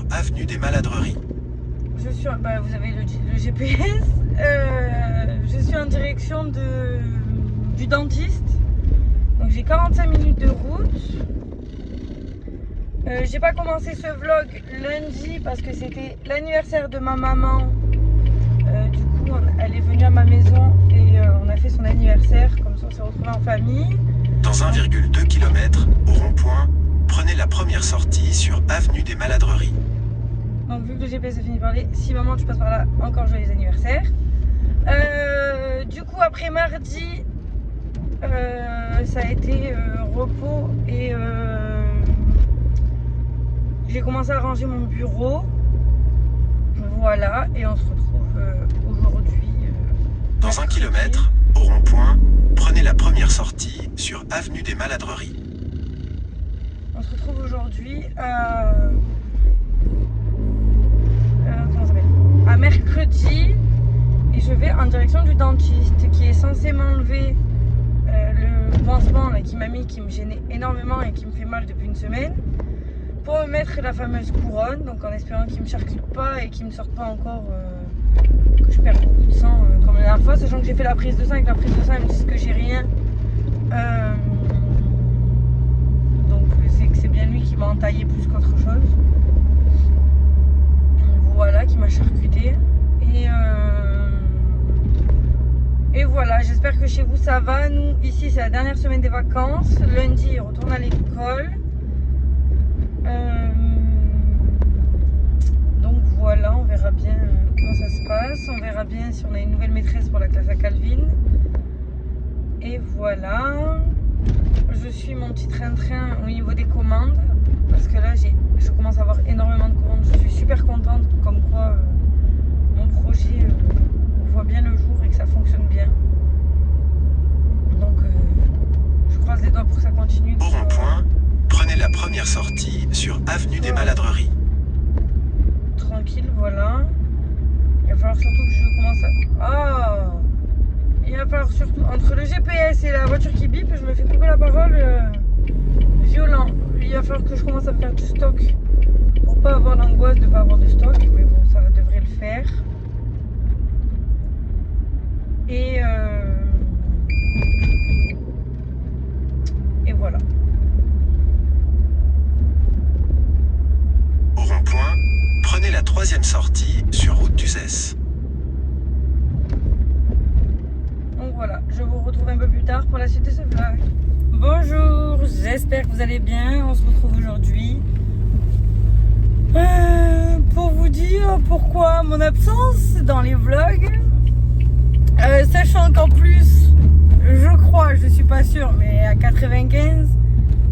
sur avenue des Maladreries. Vous avez le GPS. Je suis en direction du dentiste. Donc j'ai 45 minutes de route. J'ai pas commencé ce vlog lundi parce que c'était l'anniversaire de ma maman. Du coup, elle est venue à ma maison et on a fait son anniversaire. Comme ça, on s'est retrouvés en famille. Dans 1,2 km, au rond-point, prenez la première sortie sur avenue des Maladreries. Donc vu que le GPS a fini de parler, si maman tu passes par là, encore joyeux anniversaire. Du coup après mardi, ça a été repos et j'ai commencé à ranger mon bureau. Voilà, et on se retrouve aujourd'hui. Dans 1 km, au rond-point, prenez la première sortie sur avenue des Maladreries. On se retrouve aujourd'hui à mercredi et je vais en direction du dentiste qui est censé m'enlever le pansement là, qui m'a mis, qui me gênait énormément et qui me fait mal depuis une semaine, pour me mettre la fameuse couronne, donc en espérant qu'il ne me charcute pas et qu'il ne me sorte pas encore que je perds beaucoup de sang comme la dernière fois, sachant que j'ai fait la prise de sang. Avec la prise de sang ils me disent que j'ai rien, donc c'est que c'est bien lui qui m'a entaillé plus qu'autre chose. Voilà, qui m'a charcuté et voilà, j'espère que chez vous ça va. Nous ici c'est la dernière semaine des vacances, lundi on retourne à l'école, donc voilà, on verra bien comment ça se passe, on verra bien si on a une nouvelle maîtresse pour la classe à Calvin. Et voilà, je suis mon petit train-train au niveau des commandes parce que là je commence à avoir énormément de commandes. Je suis super contente, comme quoi mon projet voit bien le jour et que ça fonctionne bien. Donc je croise les doigts pour que ça continue. Au rond-point, prenez la première sortie sur avenue des Maladreries. Tranquille, voilà. Il va falloir surtout que je commence à... Il va falloir surtout, entre le GPS et la voiture qui bip, je me fais couper la parole violent. Il va falloir que je commence à faire du stock pour pas avoir l'angoisse de ne pas avoir de stock, mais bon, ça devrait le faire. Et voilà. Au rond-point, prenez la troisième sortie sur route d'Uzès. Donc voilà, je vous retrouve un peu plus tard pour la suite de ce vlog. Bonjour, j'espère que vous allez bien. On se retrouve aujourd'hui pour vous dire pourquoi mon absence dans les vlogs. Sachant qu'en plus, je crois, je suis pas sûre, mais à 95,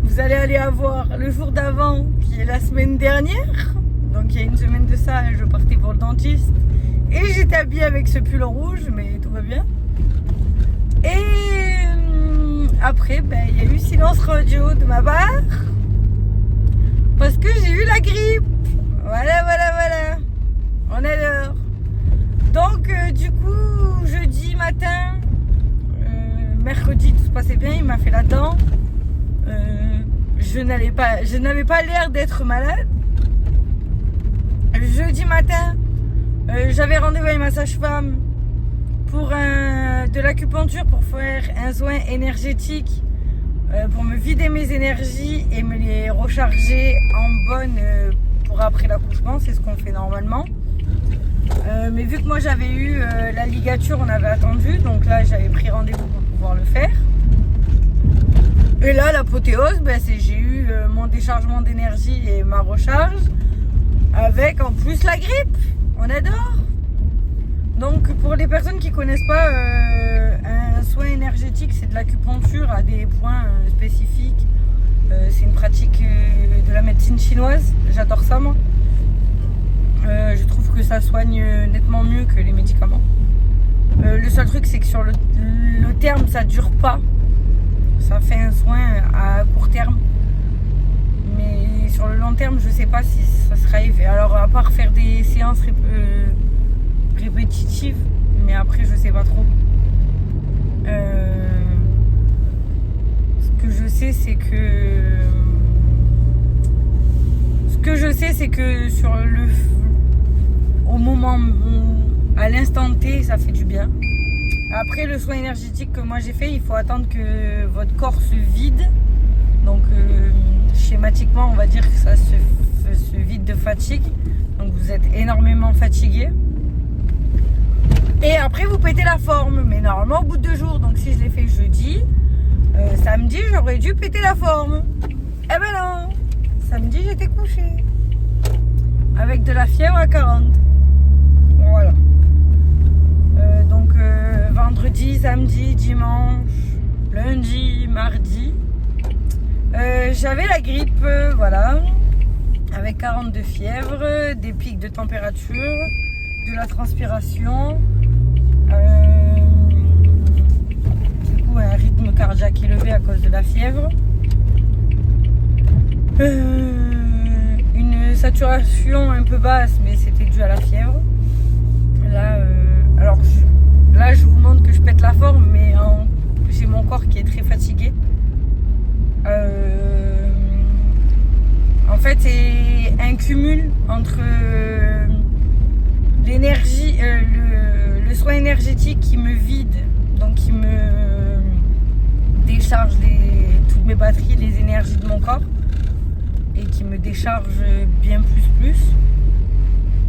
vous allez aller avoir le jour d'avant, qui est la semaine dernière. Donc il y a une semaine de ça, je partais pour le dentiste et j'étais habillée avec ce pull rouge, mais tout va bien. Et après, il y a eu silence radio de ma part parce que j'ai eu la grippe. Voilà. On est l'heure. Donc du coup, jeudi matin, mercredi, tout se passait bien, il m'a fait la dent. Je n'avais pas l'air d'être malade. Jeudi matin, j'avais rendez-vous avec ma sage-femme pour de l'acupuncture, pour faire un soin énergétique, pour me vider mes énergies et me les recharger en bonne pour après l'accouchement. C'est ce qu'on fait normalement. Mais vu que moi j'avais eu la ligature, on avait attendu, donc là j'avais pris rendez-vous pour pouvoir le faire. Et là l'apothéose, c'est j'ai eu mon déchargement d'énergie et ma recharge, avec en plus la grippe. On adore. Donc pour les personnes qui connaissent pas, un soin énergétique, c'est de l'acupuncture à des points spécifiques. C'est une pratique de la médecine chinoise. J'adore ça moi. Je trouve que ça soigne nettement mieux que les médicaments. Le seul truc, c'est que sur le terme, ça dure pas. Ça fait un soin à court terme. Mais sur le long terme, je sais pas si ça sera effet. Alors, à part faire des séances répétitives, mais après, je sais pas trop. Ce que je sais, c'est que que je sais, c'est que au moment à l'instant T, ça fait du bien. Après, le soin énergétique que moi j'ai fait, il faut attendre que votre corps se vide. Donc schématiquement, on va dire que ça se vide de fatigue. Donc vous êtes énormément fatigué. Et après, vous pétez la forme. Mais normalement, au bout de 2 jours, donc si je l'ai fait jeudi, samedi, j'aurais dû péter la forme. Eh ben non, samedi, j'étais couchée. Avec de la fièvre à 40. Voilà. Donc vendredi, samedi, dimanche, lundi, mardi, j'avais la grippe, voilà, avec 40 de fièvre, des pics de température, de la transpiration, du coup un rythme cardiaque élevé à cause de la fièvre, une saturation un peu basse, mais c'était dû à la fièvre. Là, je vous montre que je pète la forme, mais j'ai mon corps qui est très fatigué. En fait, c'est un cumul entre l'énergie, le soin énergétique qui me vide, donc qui me décharge toutes mes batteries, les énergies de mon corps, et qui me décharge bien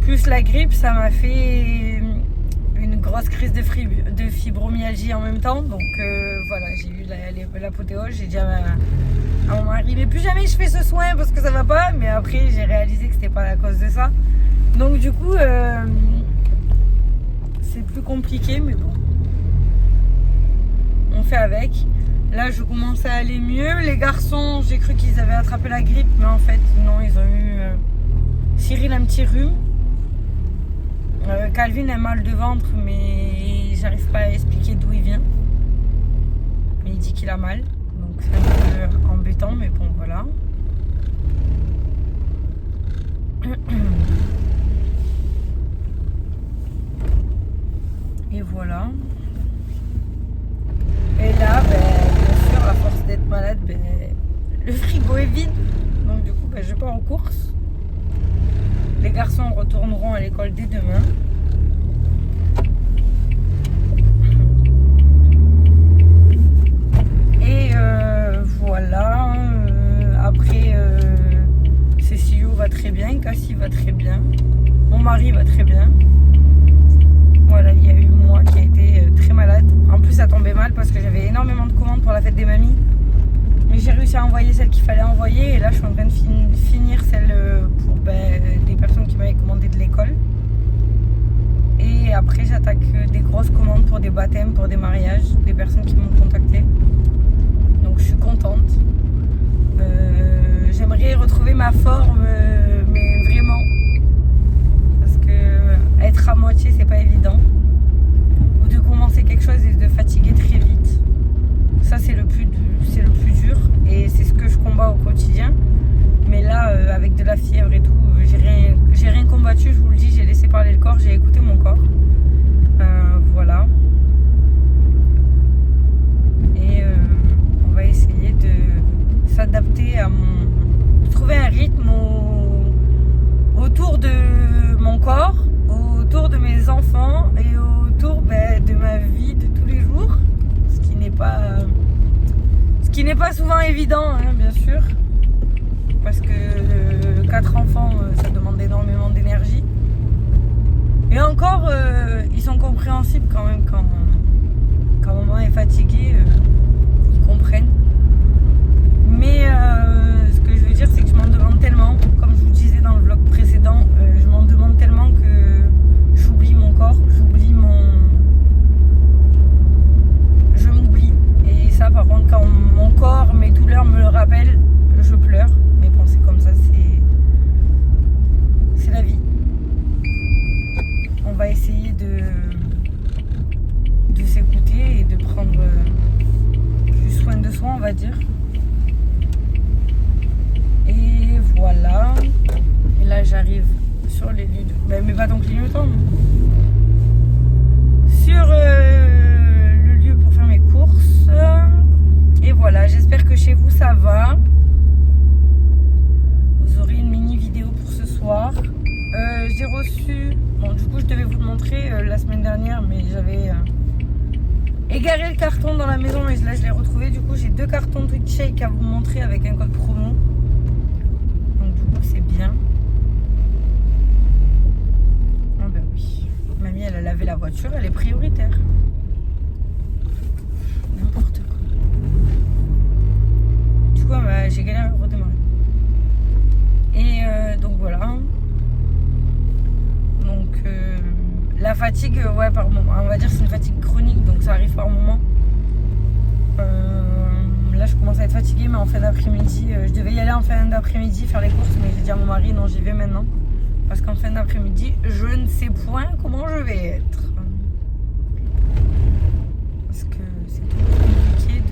plus la grippe, ça m'a fait une grosse crise de fibromyalgie en même temps. Donc voilà, j'ai eu l'apothéose. J'ai dit à mon mari, mais plus jamais je fais ce soin parce que ça va pas. Mais après, j'ai réalisé que c'était pas à cause de ça. Donc du coup, c'est plus compliqué, mais bon, on fait avec. Là, je commence à aller mieux. Les garçons, j'ai cru qu'ils avaient attrapé la grippe, mais en fait, non, ils ont eu Cyril un petit rhume. Calvin a mal de ventre, mais j'arrive pas à expliquer d'où il vient. Mais il dit qu'il a mal, donc c'est un peu embêtant, mais bon, voilà. Et voilà. Et là, bien sûr, à force d'être malade, le frigo est vide. Donc du coup, je pars en course. Les garçons retourneront à l'école dès demain. Et voilà. Après, Cécilio va très bien, Cassie va très bien, mon mari va très bien. Voilà, il y a eu moi qui a été très malade. En plus, ça tombait mal parce que j'avais énormément de commandes pour la fête des mamies. Mais j'ai réussi à envoyer celle qu'il fallait envoyer. Et là, je suis en train de finir celle pour des personnes qui m'avaient commandé de l'école. Et après, j'attaque des grosses commandes pour des baptêmes, pour des mariages, des personnes qui m'ont contacté. Donc, je suis contente. J'aimerais retrouver ma forme, mais vraiment. Parce que être à moitié, c'est pas évident. Ou de commencer quelque chose et de fatiguer très vite. Ça, c'est le plus dur et c'est ce que je combats au quotidien. Mais là, avec de la fièvre et tout, j'ai rien combattu, je vous le dis, j'ai laissé parler le corps, j'ai écouté mon corps. Voilà. Et on va essayer de s'adapter à trouver un rythme autour de mon corps, autour de mes enfants et autour de ma vie de tous les jours. Ce qui n'est pas souvent évident, hein, bien sûr, parce que 4 enfants, ça demande énormément d'énergie. Et encore, ils sont compréhensibles quand même quand maman est fatiguée, ils comprennent. Mais ce que je veux dire, c'est que je m'en demande tellement, comme je vous disais dans le vlog précédent, je m'en demande tellement que j'oublie mon corps, je m'oublie. Et ça, par contre, quand mon corps, mes douleurs me le rappellent, je pleure. Mais bon, c'est comme ça, c'est la vie. On va essayer de s'écouter et de prendre plus soin de soi, on va dire. Et voilà. Et là, j'arrive sur les lieux de... mais pas ton clignotant. Sur le lieu pour faire mes courses. Et voilà, j'espère que chez vous, ça va. Vous aurez une mini vidéo soir. J'ai reçu... Bon, du coup, je devais vous le montrer la semaine dernière, mais j'avais égaré le carton dans la maison et là, je l'ai retrouvé. Du coup, j'ai 2 cartons Twitch Shake à vous montrer avec un code promo. Donc, du coup, c'est bien. Ah ben oui. Mamie, elle a lavé la voiture, elle est prioritaire. N'importe quoi. Du coup, bah, j'ai galéré à redémarrer. Et donc voilà. Donc la fatigue, ouais, par moment. On va dire que c'est une fatigue chronique, donc ça arrive par moment. Là, je commence à être fatiguée, mais en fin d'après-midi, je devais y aller en fin d'après-midi faire les courses, mais j'ai dit à mon mari, non, j'y vais maintenant. Parce qu'en fin d'après-midi, je ne sais point comment je vais être. Parce que c'est toujours compliqué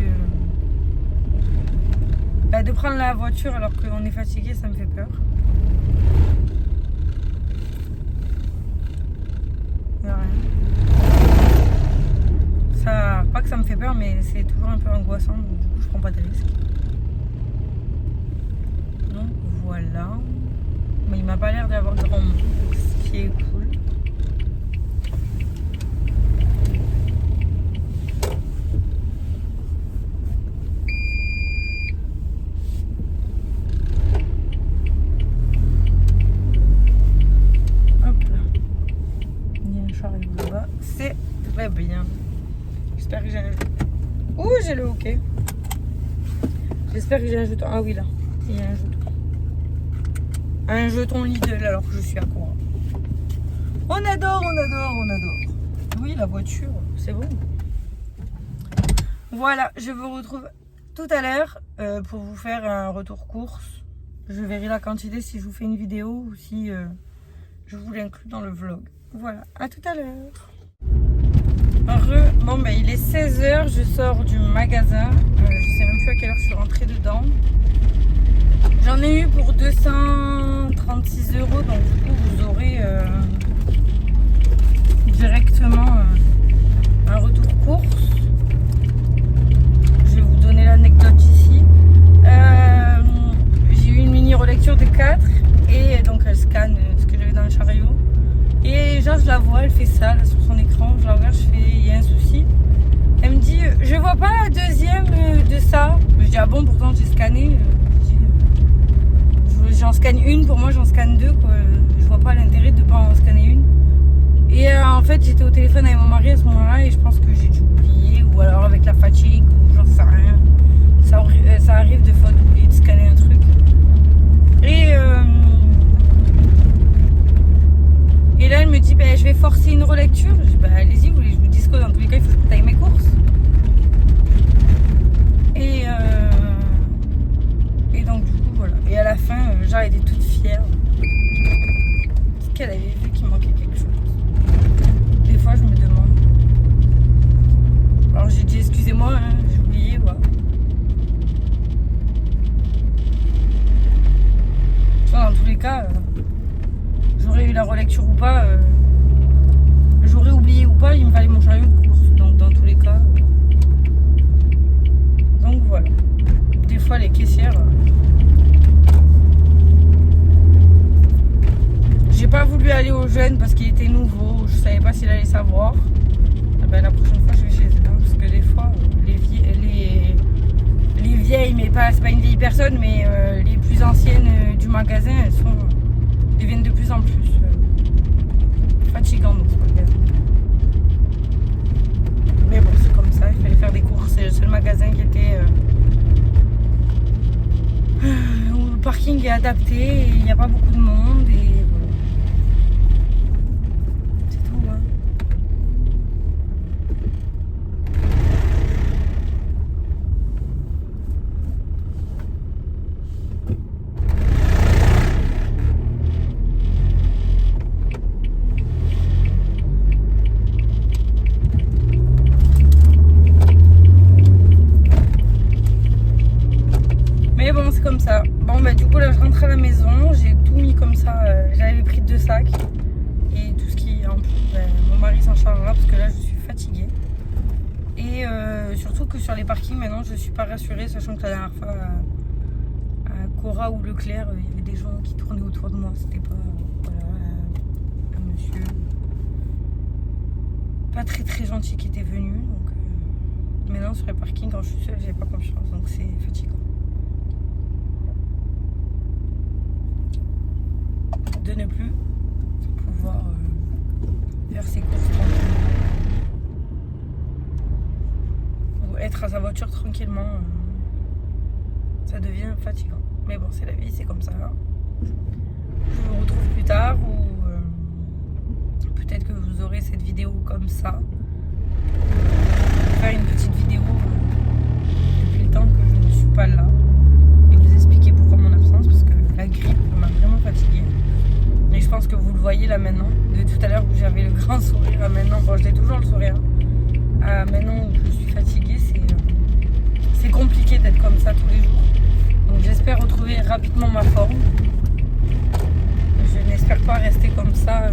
de prendre la voiture alors qu'on est fatigué, ça me fait peur. Rien. Ça, pas que ça me fait peur, mais c'est toujours un peu angoissant, donc du coup je prends pas de risques. Donc voilà. Mais il m'a pas l'air d'avoir grand monde, ce qui est cool. C'est très bien. J'espère que j'ai un... Ouh, j'ai le hockey. J'espère que j'ai un jeton. Ah oui, là. Il y a un jeton. Un jeton Lidl alors que je suis à court. On adore, on adore, on adore. Oui, la voiture, c'est bon. Voilà, je vous retrouve tout à l'heure pour vous faire un retour course. Je verrai la quantité si je vous fais une vidéo ou si je vous l'inclus dans le vlog. Voilà, à tout à l'heure. Bon, ben il est 16h, je sors du magasin. Je sais même plus à quelle heure je suis rentrée dedans. J'en ai eu pour 236 €, donc du coup vous aurez directement un retour course. Je vais vous donner l'anecdote ici. J'ai eu une mini relecture de 4 et donc elle scanne ce que j'avais dans le chariot. Et genre je la vois, elle fait ça là, sur son écran, je la regarde, je fais il y a un souci. Elle me dit je vois pas la deuxième de ça. Je dis ah bon, pourtant j'ai scanné. J'en scanne une, pour moi j'en scanne 2 quoi. Je vois pas l'intérêt de pas en scanner une. Et en fait j'étais au téléphone avec mon mari à ce moment-là et je pense que j'ai dû oublier ou alors avec la fatigue ou j'en sais rien. Ça arrive de fois d'oublier de scanner un truc. Et là elle me dit je vais forcer une relecture. Je dis allez-y, vous voulez que je vous dise quoi, dans tous les cas il faut que je taille mes courses. Et donc du coup voilà. Et à la fin, genre elle était toute fière. Est-ce qu'elle avait vu qu'il manquait quelque chose? Des fois je me demande. Alors j'ai dit excusez-moi, hein, j'ai oublié, voilà. Dans tous les cas, j'aurais eu la relecture ou pas, j'aurais oublié ou pas, il me fallait mon chariot de course. Donc dans tous les cas. Donc voilà. Des fois les caissières. J'ai pas voulu aller au jeune parce qu'il était nouveau, je savais pas s'il allait savoir. La prochaine fois je vais chez eux, hein, parce que des fois les vieilles, mais c'est pas une vieille personne, mais les plus anciennes du magasin, elles deviennent de plus en plus fatigantes dans ce magasin. Mais bon, c'est comme ça, il fallait faire des courses, c'est le seul magasin qui était où le parking est adapté et il n'y a pas beaucoup de monde et voilà. C'est tout, hein. Comme ça. Bon du coup là je rentre à la maison, j'ai tout mis comme ça, j'avais pris 2 sacs et tout ce qui en plus mon mari s'en chargera parce que là je suis fatiguée et surtout que sur les parkings maintenant je suis pas rassurée, sachant que la dernière fois à Cora ou Leclerc, il y avait des gens qui tournaient autour de moi. C'était pas un monsieur pas très gentil qui était venu. Donc maintenant sur les parkings, quand je suis seule, j'ai pas confiance, donc c'est fatigant. De ne plus pouvoir faire ses courses tranquillement ou être à sa voiture tranquillement, ça devient fatigant. Mais bon, c'est la vie, c'est comme ça. Je vous retrouve plus tard ou peut-être que vous aurez cette vidéo comme ça. Faire une petite vidéo depuis le temps que je ne suis pas là et vous expliquer pourquoi mon absence, parce que la grippe m'a vraiment fatiguée. Et je pense que vous le voyez là maintenant. De tout à l'heure où j'avais le grand sourire à maintenant, bon, je l'ai toujours le sourire. À maintenant où je suis fatiguée, c'est compliqué d'être comme ça tous les jours. Donc j'espère retrouver rapidement ma forme. Je n'espère pas rester comme ça